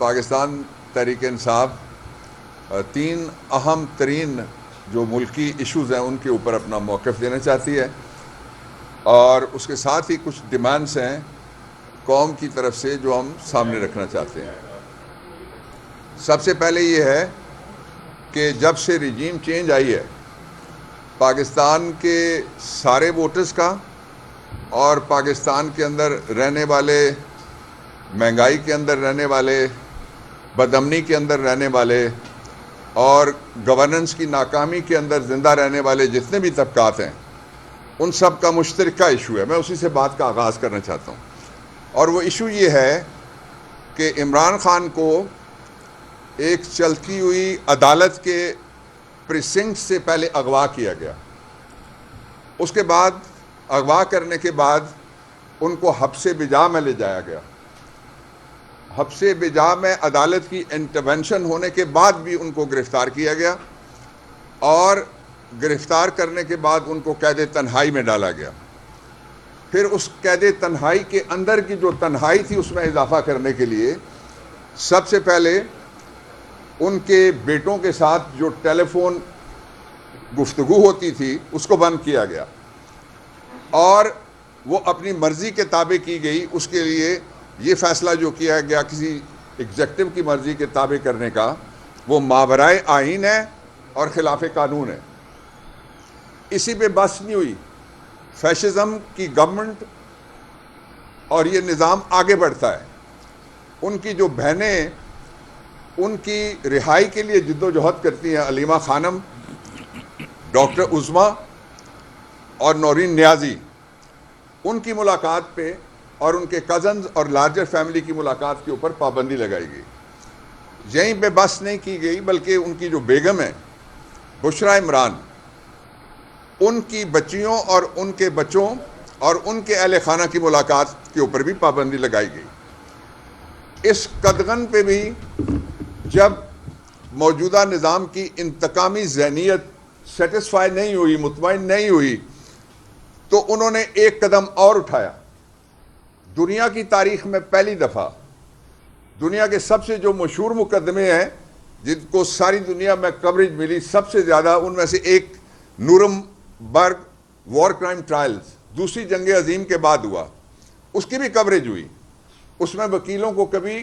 پاکستان تحریک انصاف تین اہم ترین جو ملکی ایشوز ہیں ان کے اوپر اپنا موقف دینا چاہتی ہے، اور اس کے ساتھ ہی کچھ ڈیمانڈز ہیں قوم کی طرف سے جو ہم سامنے رکھنا چاہتے ہیں۔ سب سے پہلے یہ ہے کہ جب سے رجیم چینج آئی ہے، پاکستان کے سارے ووٹرز کا اور پاکستان کے اندر رہنے والے، مہنگائی کے اندر رہنے والے، بدامنی کے اندر رہنے والے اور گورننس کی ناکامی کے اندر زندہ رہنے والے جتنے بھی طبقات ہیں، ان سب کا مشترکہ ایشو ہے۔ میں اسی سے بات کا آغاز کرنا چاہتا ہوں، اور وہ ایشو یہ ہے کہ عمران خان کو ایک چلتی ہوئی عدالت کے پریسنکٹ سے پہلے اغوا کیا گیا۔ اس کے بعد اغوا کرنے کے بعد ان کو حبس بجا میں لے جایا گیا۔ حبس بجا میں عدالت کی انٹرونشن ہونے کے بعد بھی ان کو گرفتار کیا گیا، اور گرفتار کرنے کے بعد ان کو قید تنہائی میں ڈالا گیا۔ پھر اس قید تنہائی کے اندر کی جو تنہائی تھی اس میں اضافہ کرنے کے لیے سب سے پہلے ان کے بیٹوں کے ساتھ جو ٹیلی فون گفتگو ہوتی تھی اس کو بند کیا گیا، اور وہ اپنی مرضی کے تابع کی گئی۔ اس کے لیے یہ فیصلہ جو کیا گیا کسی ایگزیکٹو کی مرضی کے تابع کرنے کا، وہ ماورائے آئین ہے اور خلاف قانون ہے۔ اسی پہ بس نہیں ہوئی، فیشزم کی گورنمنٹ اور یہ نظام آگے بڑھتا ہے۔ ان کی جو بہنیں ان کی رہائی کے لیے جد و جہد کرتی ہیں، علیمہ خانم، ڈاکٹر عظمیٰ اور نورین نیازی، ان کی ملاقات پہ اور ان کے کزنز اور لارجر فیملی کی ملاقات کے اوپر پابندی لگائی گئی۔ یہیں پہ بس نہیں کی گئی، بلکہ ان کی جو بیگم ہے بشریٰ عمران، ان کی بچیوں اور ان کے بچوں اور ان کے اہل خانہ کی ملاقات کے اوپر بھی پابندی لگائی گئی۔ اس قدغن پہ بھی جب موجودہ نظام کی انتقامی ذہنیت سیٹسفائی نہیں ہوئی، مطمئن نہیں ہوئی، تو انہوں نے ایک قدم اور اٹھایا۔ دنیا کی تاریخ میں پہلی دفعہ دنیا کے سب سے جو مشہور مقدمے ہیں جن کو ساری دنیا میں کوریج ملی سب سے زیادہ، ان میں سے ایک نورم برگ وار کرائم ٹرائلز دوسری جنگ عظیم کے بعد ہوا، اس کی بھی کوریج ہوئی۔ اس میں وکیلوں کو کبھی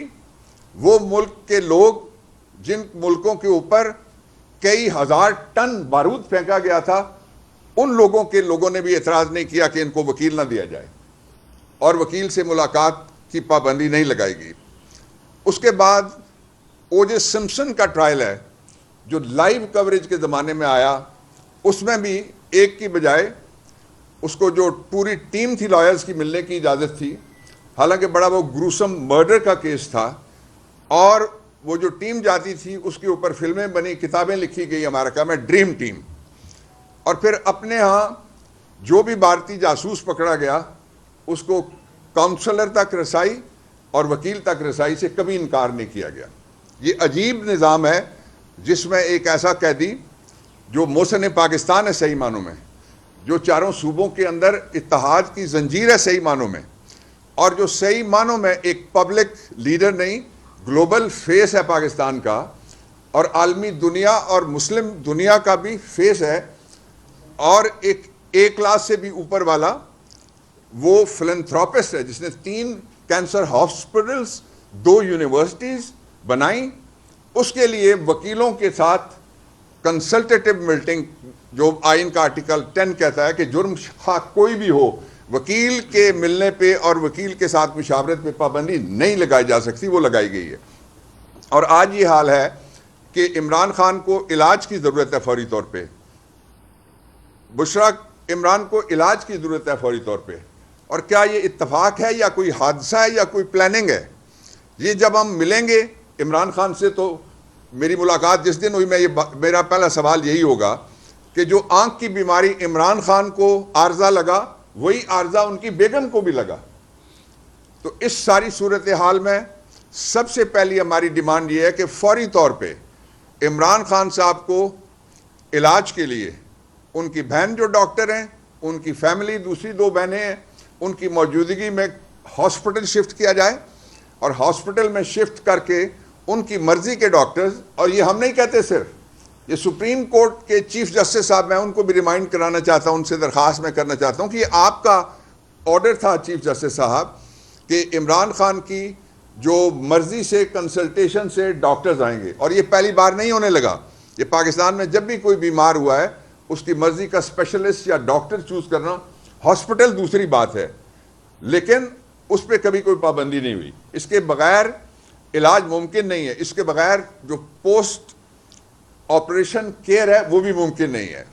وہ ملک کے لوگ جن ملکوں کے اوپر کئی ہزار ٹن بارود پھینکا گیا تھا، ان لوگوں نے بھی اعتراض نہیں کیا کہ ان کو وکیل نہ دیا جائے، اور وکیل سے ملاقات کی پابندی نہیں لگائی گئی۔ اس کے بعد او جے سمپسن کا ٹرائل ہے جو لائیو کوریج کے زمانے میں آیا، اس میں بھی ایک کی بجائے اس کو جو پوری ٹیم تھی لائرز کی ملنے کی اجازت تھی، حالانکہ بڑا وہ گروسم مرڈر کا کیس تھا، اور وہ جو ٹیم جاتی تھی اس کے اوپر فلمیں بنی، کتابیں لکھی گئی امریکہ میں، ڈریم ٹیم۔ اور پھر اپنے ہاں جو بھی بھارتی جاسوس پکڑا گیا اس کو کاؤنسلر تک رسائی اور وکیل تک رسائی سے کبھی انکار نہیں کیا گیا۔ یہ عجیب نظام ہے جس میں ایک ایسا قیدی جو محسن پاکستان ہے صحیح معنوں میں، جو چاروں صوبوں کے اندر اتحاد کی زنجیر ہے صحیح معنوں میں، اور جو صحیح معنوں میں ایک پبلک لیڈر نہیں، گلوبل فیس ہے پاکستان کا، اور عالمی دنیا اور مسلم دنیا کا بھی فیس ہے، اور ایک کلاس سے بھی اوپر والا وہ فلنتھراپسٹ ہے جس نے 3 کینسر ہاسپٹلز، 2 یونیورسٹیز بنائیں۔ اس کے لیے وکیلوں کے ساتھ کنسلٹیٹو میٹنگ، جو آئین کا آرٹیکل 10 کہتا ہے کہ جرم خواہ کوئی بھی ہو، وکیل کے ملنے پہ اور وکیل کے ساتھ مشاورت پہ پابندی نہیں لگائی جا سکتی، وہ لگائی گئی ہے۔ اور آج یہ حال ہے کہ عمران خان کو علاج کی ضرورت ہے فوری طور پہ، بشریٰ عمران کو علاج کی ضرورت ہے فوری طور پہ۔ اور کیا یہ اتفاق ہے یا کوئی حادثہ ہے یا کوئی پلاننگ ہے؟ یہ جب ہم ملیں گے عمران خان سے، تو میری ملاقات جس دن ہوئی میرا پہلا سوال یہی ہوگا کہ جو آنکھ کی بیماری عمران خان کو عارضہ لگا وہی عارضہ ان کی بیگم کو بھی لگا۔ تو اس ساری صورتحال میں سب سے پہلی ہماری ڈیمانڈ یہ ہے کہ فوری طور پہ عمران خان صاحب کو علاج کے لیے، ان کی بہن جو ڈاکٹر ہیں، ان کی فیملی دوسری 2 بہنیں ہیں، ان کی موجودگی میں ہاسپٹل شفٹ کیا جائے، اور ہاسپٹل میں شفٹ کر کے ان کی مرضی کے ڈاکٹرز، اور یہ ہم نہیں کہتے صرف، یہ سپریم کورٹ کے چیف جسٹس صاحب، میں ان کو بھی ریمائنڈ کرانا چاہتا ہوں، ان سے درخواست میں کرنا چاہتا ہوں کہ یہ آپ کا آرڈر تھا چیف جسٹس صاحب کہ عمران خان کی جو مرضی سے کنسلٹیشن سے ڈاکٹرز آئیں گے، اور یہ پہلی بار نہیں ہونے لگا، یہ پاکستان میں جب بھی کوئی بیمار ہوا ہے اس کی مرضی کا اسپیشلسٹ یا ڈاکٹر چوز کرنا، ہاسپٹل دوسری بات ہے، لیکن اس پہ کبھی کوئی پابندی نہیں ہوئی. اس کے بغیر علاج ممکن نہیں ہے، اس کے بغیر جو پوسٹ آپریشن کیئر ہے وہ بھی ممکن نہیں ہے.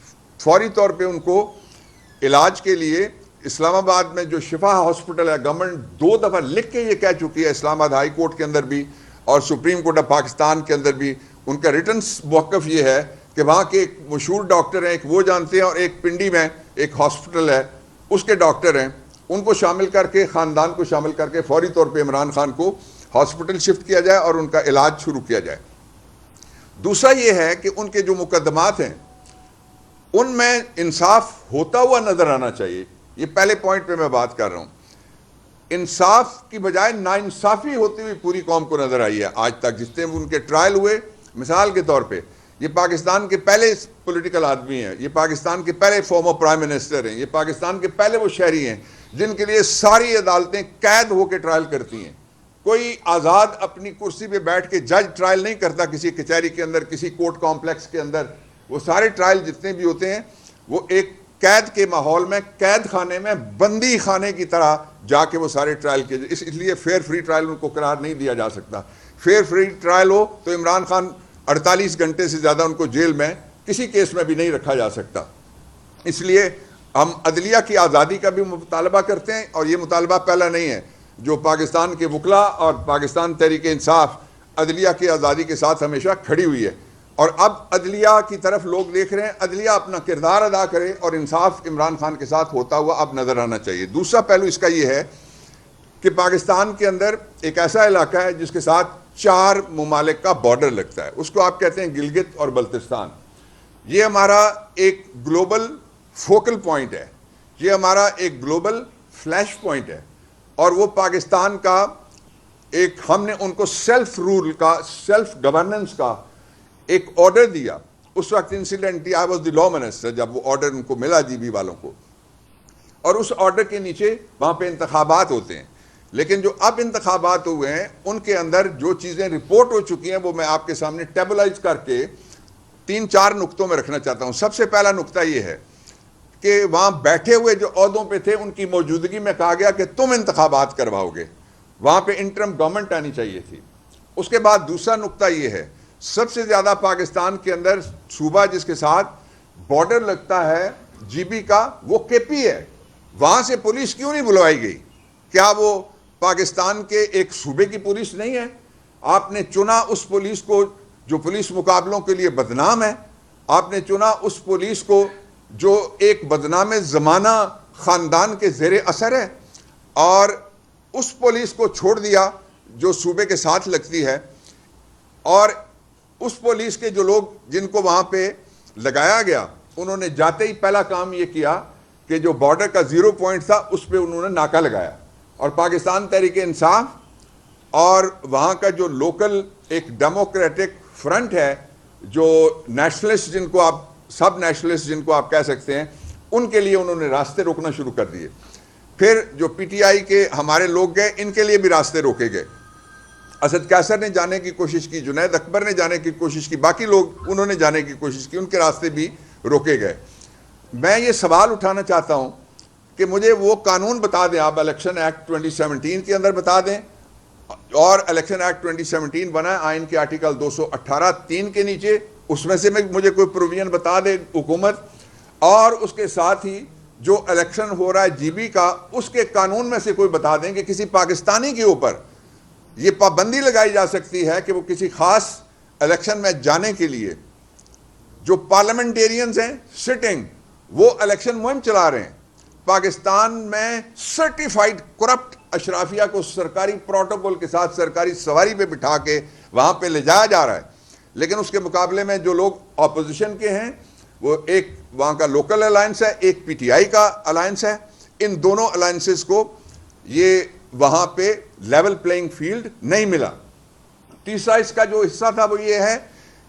فوری طور پہ ان کو علاج کے لیے اسلام آباد میں جو شفا ہاسپٹل ہے، گورنمنٹ 2 دفعہ لکھ کے یہ کہہ چکی ہے، اسلام آباد ہائی کورٹ کے اندر بھی اور سپریم کورٹ آف پاکستان کے اندر بھی، ان کا ریٹن موقف یہ ہے کہ وہاں کے ایک مشہور ڈاکٹر ہیں، ایک وہ جانتے ہیں، اور ایک پنڈی میں ایک ہاسپٹل ہے اس کے ڈاکٹر ہیں، ان کو شامل کر کے، خاندان کو شامل کر کے فوری طور پہ عمران خان کو ہاسپٹل شفٹ کیا جائے اور ان کا علاج شروع کیا جائے. دوسرا یہ ہے کہ ان کے جو مقدمات ہیں ان میں انصاف ہوتا ہوا نظر آنا چاہیے. یہ پہلے پوائنٹ پہ میں بات کر رہا ہوں. انصاف کی بجائے ناانصافی ہوتی ہوئی پوری قوم کو نظر آئی ہے آج تک. جتنے ان کے ٹرائل ہوئے، مثال کے طور پہ یہ پاکستان کے پہلے پولیٹیکل آدمی ہیں، یہ پاکستان کے پہلے فارمر پرائم منسٹر ہیں، یہ پاکستان کے پہلے وہ شہری ہیں جن کے لیے ساری عدالتیں قید ہو کے ٹرائل کرتی ہیں. کوئی آزاد اپنی کرسی پہ بیٹھ کے جج ٹرائل نہیں کرتا کسی کچہری کے اندر، کسی کورٹ کمپلیکس کے اندر. وہ سارے ٹرائل جتنے بھی ہوتے ہیں وہ ایک قید کے ماحول میں، قید خانے میں، بندی خانے کی طرح جا کے وہ سارے ٹرائل کیے. اس لیے فیئر فری ٹرائل ان کو قرار نہیں دیا جا سکتا. فیئر فری ٹرائل ہو تو عمران خان 48 گھنٹے سے زیادہ ان کو جیل میں کسی کیس میں بھی نہیں رکھا جا سکتا. اس لیے ہم عدلیہ کی آزادی کا بھی مطالبہ کرتے ہیں، اور یہ مطالبہ پہلا نہیں ہے. جو پاکستان کے وکلاء اور پاکستان تحریک انصاف عدلیہ کی آزادی کے ساتھ ہمیشہ کھڑی ہوئی ہے، اور اب عدلیہ کی طرف لوگ دیکھ رہے ہیں. عدلیہ اپنا کردار ادا کرے اور انصاف عمران خان کے ساتھ ہوتا ہوا اب نظر آنا چاہیے. دوسرا پہلو اس کا یہ ہے کہ پاکستان کے اندر ایک ایسا علاقہ ہے جس کے ساتھ 4 ممالک کا بارڈر لگتا ہے، اس کو آپ کہتے ہیں گلگت اور بلتستان. یہ ہمارا ایک گلوبل فوکل پوائنٹ ہے، یہ ہمارا ایک گلوبل فلیش پوائنٹ ہے، اور وہ پاکستان کا ایک، ہم نے ان کو سیلف رول کا، سیلف گورننس کا ایک آرڈر دیا. اس وقت incidentally I was the law minister جب وہ آرڈر ان کو ملا جی بی والوں کو، اور اس آرڈر کے نیچے وہاں پہ انتخابات ہوتے ہیں. لیکن جو اب انتخابات ہوئے ہیں ان کے اندر جو چیزیں رپورٹ ہو چکی ہیں وہ میں آپ کے سامنے ٹیبلائز کر کے 3-4 نقطوں میں رکھنا چاہتا ہوں. سب سے پہلا نقطہ یہ ہے کہ وہاں بیٹھے ہوئے جو عہدوں پہ تھے ان کی موجودگی میں کہا گیا کہ تم انتخابات کرواؤ گے. وہاں پہ انٹرم گورنمنٹ آنی چاہیے تھی. اس کے بعد دوسرا نقطہ یہ ہے، سب سے زیادہ پاکستان کے اندر صوبہ جس کے ساتھ بارڈر لگتا ہے جی بی کا وہ کے پی ہے. وہاں سے پولیس کیوں نہیں بلوائی گئی؟ کیا وہ پاکستان کے ایک صوبے کی پولیس نہیں ہے؟ آپ نے چنا اس پولیس کو جو پولیس مقابلوں کے لیے بدنام ہے، آپ نے چنا اس پولیس کو جو ایک بدنام زمانہ خاندان کے زیر اثر ہے، اور اس پولیس کو چھوڑ دیا جو صوبے کے ساتھ لگتی ہے. اور اس پولیس کے جو لوگ جن کو وہاں پہ لگایا گیا انہوں نے جاتے ہی پہلا کام یہ کیا کہ جو بارڈر کا 0 پوائنٹ تھا اس پہ انہوں نے ناکہ لگایا. اور پاکستان تحریک انصاف اور وہاں کا جو لوکل ایک ڈیموکریٹک فرنٹ ہے، جو نیشنلسٹ جن کو آپ، سب نیشنلسٹ جن کو آپ کہہ سکتے ہیں، ان کے لیے انہوں نے راستے روکنا شروع کر دیے. پھر جو پی ٹی آئی کے ہمارے لوگ گئے ان کے لیے بھی راستے روکے گئے. اسد قیصر نے جانے کی کوشش کی، جنید اکبر نے جانے کی کوشش کی، باقی لوگ انہوں نے جانے کی کوشش کی، ان کے راستے بھی روکے گئے. میں یہ سوال اٹھانا چاہتا ہوں کہ مجھے وہ قانون بتا دیں، آپ الیکشن ایکٹ 2017 کے اندر بتا دیں، اور الیکشن ایکٹ 2017 بنا ہے آئین کے آرٹیکل 218(3) کے نیچے، اس میں سے مجھے کوئی پروویژن بتا دے حکومت، اور اس کے ساتھ ہی جو الیکشن ہو رہا ہے جی بی کا اس کے قانون میں سے کوئی بتا دیں کہ کسی پاکستانی کے اوپر یہ پابندی لگائی جا سکتی ہے کہ وہ کسی خاص الیکشن میں جانے کے لیے، جو پارلیمنٹیرینز ہیں سٹنگ، وہ الیکشن مہم چلا رہے ہیں. پاکستان میں سرٹیفائڈ کرپٹ اشرافیہ کو سرکاری پروٹوکول کے ساتھ سرکاری سواری پہ بٹھا کے وہاں پہ لے جایا جا رہا ہے. لیکن اس کے مقابلے میں جو لوگ اپوزیشن کے ہیں، وہ ایک وہاں کا لوکل الائنس ہے، ایک پی ٹی آئی کا الائنس ہے. ان دونوں الائنسز کو یہ وہاں پہ لیول پلینگ فیلڈ نہیں ملا. تیسرا اس کا جو حصہ تھا وہ یہ ہے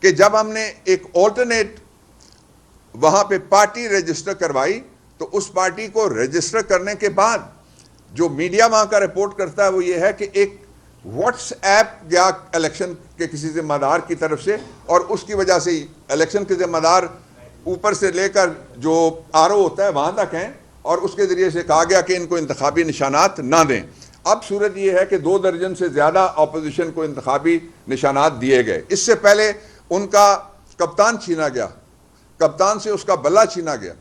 کہ جب ہم نے ایک آلٹرنیٹ وہاں پہ پارٹی رجسٹر کروائی تو اس پارٹی کو رجسٹر کرنے کے بعد جو میڈیا وہاں کا رپورٹ کرتا ہے وہ یہ ہے کہ ایک واٹس ایپ گیا الیکشن کے کسی ذمہ دار کی طرف سے، اور اس کی وجہ سے الیکشن کے ذمہ دار اوپر سے لے کر جو آر او ہوتا ہے وہاں تک ہیں، اور اس کے ذریعے سے کہا گیا کہ ان کو انتخابی نشانات نہ دیں۔ اب صورت یہ ہے کہ 2 درجن سے زیادہ اپوزیشن کو انتخابی نشانات دیے گئے۔ اس سے پہلے ان کا کپتان چھینا گیا، کپتان سے اس کا بلہ چھینا گیا،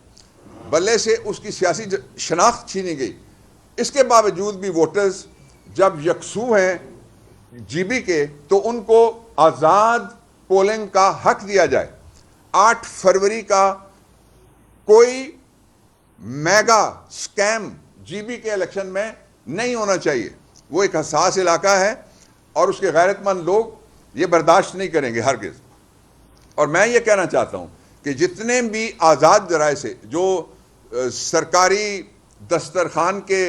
بلے سے اس کی سیاسی شناخت چھینی گئی۔ اس کے باوجود بھی ووٹرز جب یکسو ہیں جی بی کے تو ان کو آزاد پولنگ کا حق دیا جائے۔ 8 فروری کا کوئی میگا سکیم جی بی کے الیکشن میں نہیں ہونا چاہیے۔ وہ ایک حساس علاقہ ہے اور اس کے غیرت مند لوگ یہ برداشت نہیں کریں گے ہرگز۔ اور میں یہ کہنا چاہتا ہوں کہ جتنے بھی آزاد ذرائع سے جو سرکاری دسترخوان کے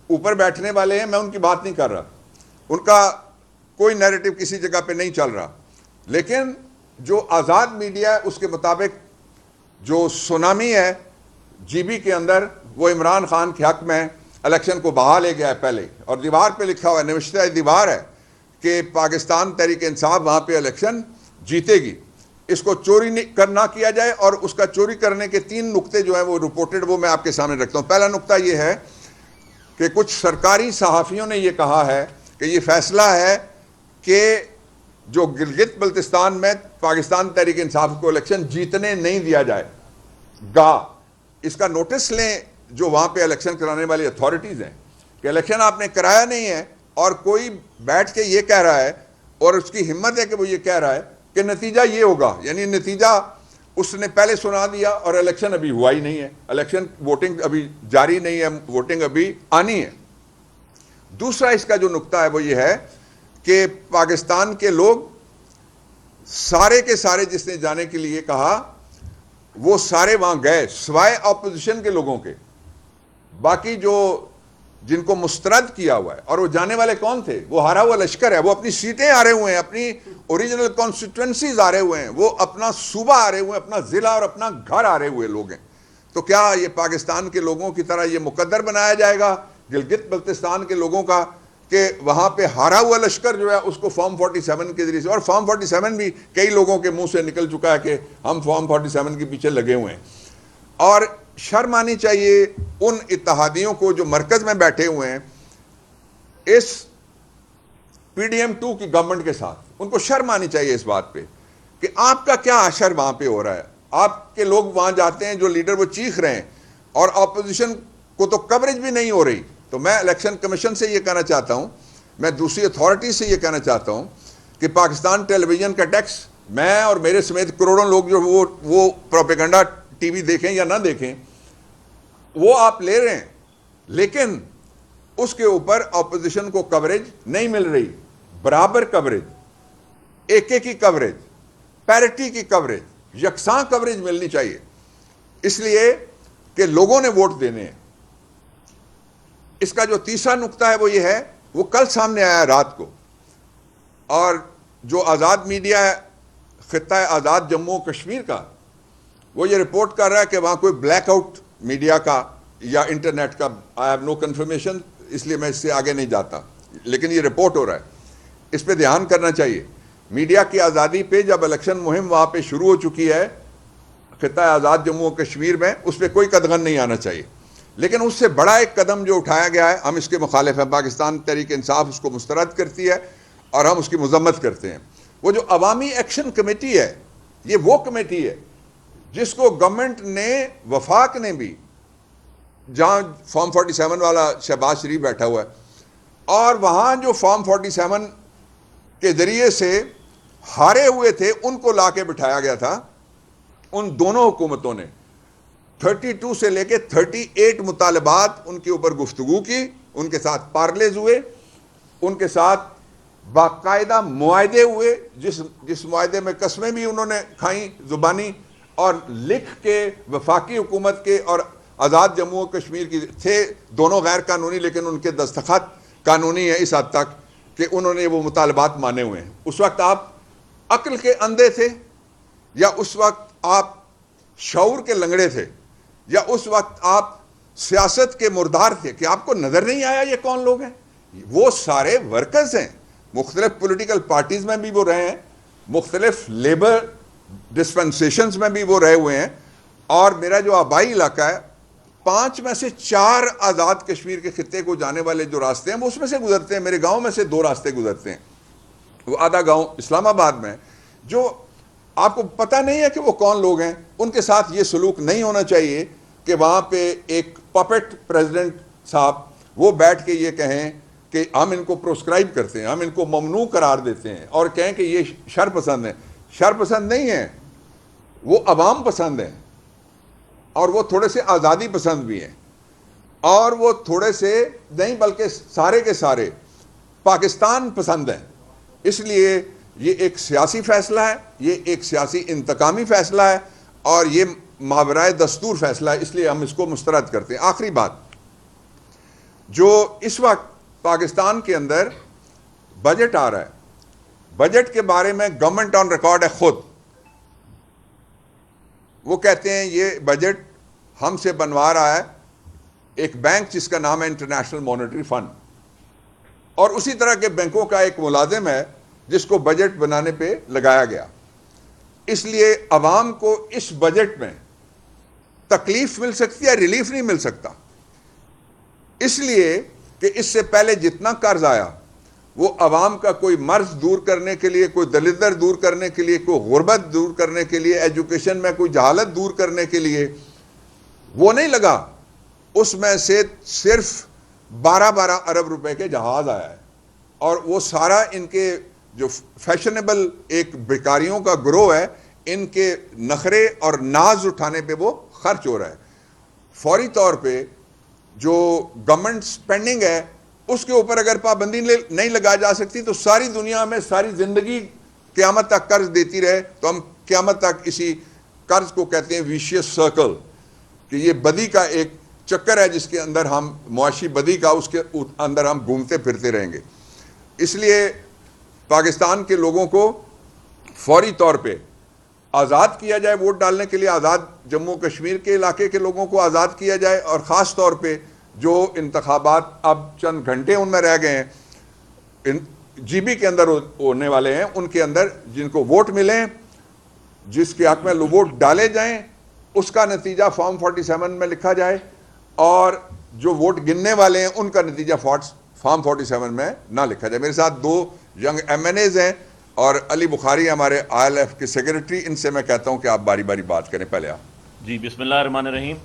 اوپر بیٹھنے والے ہیں، میں ان کی بات نہیں کر رہا، ان کا کوئی نیریٹو کسی جگہ پہ نہیں چل رہا، لیکن جو آزاد میڈیا ہے اس کے مطابق جو سونامی ہے جی بی کے اندر وہ عمران خان کے حق میں الیکشن کو بہا لے گیا ہے پہلے، اور دیوار پہ لکھا ہوا ہے، نوشتہ دیوار ہے کہ پاکستان تحریک انصاف وہاں پہ الیکشن جیتے گی۔ اس کو چوری نہ کیا جائے، اور اس کا چوری کرنے کے 3 نقطے جو ہیں وہ رپورٹڈ، وہ میں آپ کے سامنے رکھتا ہوں۔ پہلا نقطہ یہ ہے کہ کچھ سرکاری صحافیوں نے یہ کہا ہے کہ یہ فیصلہ ہے کہ جو گلگت بلتستان میں پاکستان تحریک انصاف کو الیکشن جیتنے نہیں دیا جائے گا۔ اس کا نوٹس لیں جو وہاں پہ الیکشن کرانے والی اتھارٹیز ہیں کہ الیکشن آپ نے کرایا نہیں ہے، اور کوئی بیٹھ کے یہ کہہ رہا ہے اور اس کی ہمت ہے کہ وہ یہ کہہ رہا ہے کہ نتیجہ یہ ہوگا، یعنی نتیجہ اس نے پہلے سنا دیا اور الیکشن ابھی ہوا ہی نہیں ہے، الیکشن ووٹنگ ابھی جاری نہیں ہے، ووٹنگ ابھی آنی ہے۔ دوسرا اس کا جو نقطہ ہے وہ یہ ہے کہ پاکستان کے لوگ سارے کے سارے جس نے جانے کے لیے کہا وہ سارے وہاں گئے سوائے اپوزیشن کے لوگوں کے، باقی جو جن کو مسترد کیا ہوا ہے، اور وہ جانے والے کون تھے؟ وہ ہارا ہوا لشکر ہے، وہ اپنی سیٹیں آ رہے ہوئے ہیں، اپنی اوریجنل کانسٹیٹوئنسیز آ رہے ہوئے ہیں، وہ اپنا صوبہ آ رہے ہوئے ہیں، اپنا ضلع اور اپنا گھر آ رہے ہوئے لوگ ہیں۔ تو کیا یہ پاکستان کے لوگوں کی طرح یہ مقدر بنایا جائے گا گلگت بلتستان کے لوگوں کا کہ وہاں پہ ہارا ہوا لشکر جو ہے اس کو فارم 47 کے ذریعے سے، اور فارم 47 بھی کئی لوگوں کے منہ سے نکل چکا ہے کہ ہم فارم 47 کے پیچھے لگے ہوئے ہیں۔ اور شرم آنی چاہیے ان اتحادیوں کو جو مرکز میں بیٹھے ہوئے ہیں اس پی ڈی ایم 2 کی گورنمنٹ کے ساتھ، ان کو شرم آنی چاہیے اس بات پہ کہ آپ کا کیا اشر وہاں پہ ہو رہا ہے۔ آپ کے لوگ وہاں جاتے ہیں، جو لیڈر وہ چیخ رہے ہیں، اور اپوزیشن کو تو کوریج بھی نہیں ہو رہی۔ تو میں الیکشن کمیشن سے یہ کہنا چاہتا ہوں، میں دوسری اتھارٹی سے یہ کہنا چاہتا ہوں کہ پاکستان ٹیلی ویژن کا ٹیکس میں اور میرے سمیت کروڑوں لوگ جو وہ پروپیگنڈا ٹی وی دیکھیں یا نہ دیکھیں وہ آپ لے رہے ہیں، لیکن اس کے اوپر اپوزیشن کو کوریج نہیں مل رہی، برابر کوریج، ایک کی کوریج، پیرٹی کی کوریج، یکساں کوریج ملنی چاہیے، اس لیے کہ لوگوں نے ووٹ دینے ہیں۔ اس کا جو تیسرا نقطہ ہے وہ یہ ہے، وہ کل سامنے آیا رات کو، اور جو آزاد میڈیا ہے خطہ آزاد جموں و کشمیر کا، وہ یہ رپورٹ کر رہا ہے کہ وہاں کوئی بلیک آؤٹ میڈیا کا یا انٹرنیٹ کا، آئی ہیو نو کنفرمیشن، اس لیے میں اس سے آگے نہیں جاتا، لیکن یہ رپورٹ ہو رہا ہے۔ اس پہ دھیان کرنا چاہیے۔ میڈیا کی آزادی پہ جب الیکشن مہم وہاں پہ شروع ہو چکی ہے خطہ آزاد جموں و کشمیر میں، اس پہ کوئی قدغن نہیں آنا چاہیے، لیکن اس سے بڑا ایک قدم جو اٹھایا گیا ہے ہم اس کے مخالف ہیں۔ پاکستان تحریک انصاف اس کو مسترد کرتی ہے اور ہم اس کی مذمت کرتے ہیں۔ وہ جو عوامی ایکشن کمیٹی ہے، یہ وہ کمیٹی ہے جس کو گورنمنٹ نے، وفاق نے بھی، جہاں فارم 47 والا شہباز شریف بیٹھا ہوا ہے، اور وہاں جو فارم 47 کے ذریعے سے ہارے ہوئے تھے ان کو لا کے بٹھایا گیا تھا، ان دونوں حکومتوں نے 32 سے لے کے 38 مطالبات ان کے اوپر گفتگو کی، ان کے ساتھ پارلیز ہوئے، ان کے ساتھ باقاعدہ معاہدے ہوئے، جس معاہدے میں قسمیں بھی انہوں نے کھائیں زبانی، اور لکھ کے وفاقی حکومت کے اور آزاد جموں و کشمیر کی تھے، دونوں غیر قانونی لیکن ان کے دستخط قانونی ہے اس حد تک کہ انہوں نے وہ مطالبات مانے ہوئے ہیں. اس وقت آپ عقل کے اندھے تھے یا اس وقت آپ شعور کے لنگڑے تھے یا اس وقت آپ سیاست کے مردار تھے کہ آپ کو نظر نہیں آیا یہ کون لوگ ہیں؟ وہ سارے ورکرز ہیں. مختلف پولیٹیکل پارٹیز میں بھی وہ رہے ہیں, مختلف لیبر ڈسپنسیشنز میں بھی وہ رہے ہوئے ہیں. اور میرا جو آبائی علاقہ ہے, 5 میں سے 4 آزاد کشمیر کے خطے کو جانے والے جو راستے ہیں وہ اس میں سے گزرتے ہیں. میرے گاؤں میں سے 2 راستے گزرتے ہیں. وہ آدھا گاؤں اسلام آباد میں, جو آپ کو پتہ نہیں ہے کہ وہ کون لوگ ہیں. ان کے ساتھ یہ سلوک نہیں ہونا چاہیے کہ وہاں پہ ایک پپٹ پریزیڈنٹ صاحب وہ بیٹھ کے یہ کہیں کہ ہم ان کو پروسکرائب کرتے ہیں, ہم ان کو ممنوع قرار دیتے ہیں اور کہیں کہ یہ شر پسند ہیں. شر پسند نہیں ہیں, وہ عوام پسند ہیں اور وہ تھوڑے سے آزادی پسند بھی ہیں, اور وہ تھوڑے سے نہیں بلکہ سارے کے سارے پاکستان پسند ہیں. اس لیے یہ ایک سیاسی فیصلہ ہے, یہ ایک سیاسی انتقامی فیصلہ ہے اور یہ ماورائے دستور فیصلہ ہے, اس لیے ہم اس کو مسترد کرتے ہیں. آخری بات, جو اس وقت پاکستان کے اندر بجٹ آ رہا ہے, بجٹ کے بارے میں گورنمنٹ آن ریکارڈ ہے خود, وہ کہتے ہیں یہ بجٹ ہم سے بنوا رہا ہے ایک بینک جس کا نام ہے انٹرنیشنل مانیٹری فنڈ, اور اسی طرح کے بینکوں کا ایک ملازم ہے جس کو بجٹ بنانے پہ لگایا گیا. اس لیے عوام کو اس بجٹ میں تکلیف مل سکتی ہے, ریلیف نہیں مل سکتا. اس لیے کہ اس سے پہلے جتنا قرض آیا وہ عوام کا کوئی مرض دور کرنے کے لیے, کوئی دلدر دور کرنے کے لیے, کوئی غربت دور کرنے کے لیے, ایجوکیشن میں کوئی جہالت دور کرنے کے لیے وہ نہیں لگا. اس میں سے صرف 12 ارب روپے کے جہاز آیا ہے, اور وہ سارا ان کے جو فیشنیبل ایک بیکاریوں کا گروہ ہے, ان کے نخرے اور ناز اٹھانے پہ وہ خرچ ہو رہا ہے. فوری طور پہ جو گورنمنٹ سپینڈنگ ہے اس کے اوپر اگر پابندی نہیں لگائی جا سکتی تو ساری دنیا میں ساری زندگی قیامت تک قرض دیتی رہے تو ہم قیامت تک اسی قرض کو کہتے ہیں ویشیس سرکل, کہ یہ بدی کا ایک چکر ہے جس کے اندر ہم معاشی بدی کا اس کے اندر ہم گھومتے پھرتے رہیں گے. اس لیے پاکستان کے لوگوں کو فوری طور پہ آزاد کیا جائے ووٹ ڈالنے کے لیے, آزاد جموں کشمیر کے علاقے کے لوگوں کو آزاد کیا جائے, اور خاص طور پہ جو انتخابات اب چند گھنٹے ان میں رہ گئے ہیں جی بی کے اندر ہونے والے ہیں, ان کے اندر جن کو ووٹ ملیں, جس کے حق میں ووٹ ڈالے جائیں, اس کا نتیجہ فارم 47 میں لکھا جائے, اور جو ووٹ گننے والے ہیں ان کا نتیجہ فارم 47 میں نہ لکھا جائے. میرے ساتھ 2 ینگ ایم این ایز ہیں اور علی بخاری ہمارے آئی ایل ایف کے سیکرٹری, ان سے میں کہتا ہوں کہ آپ باری باری بات کریں. پہلے آپ. جی بسم اللہ الرحمن الرحیم.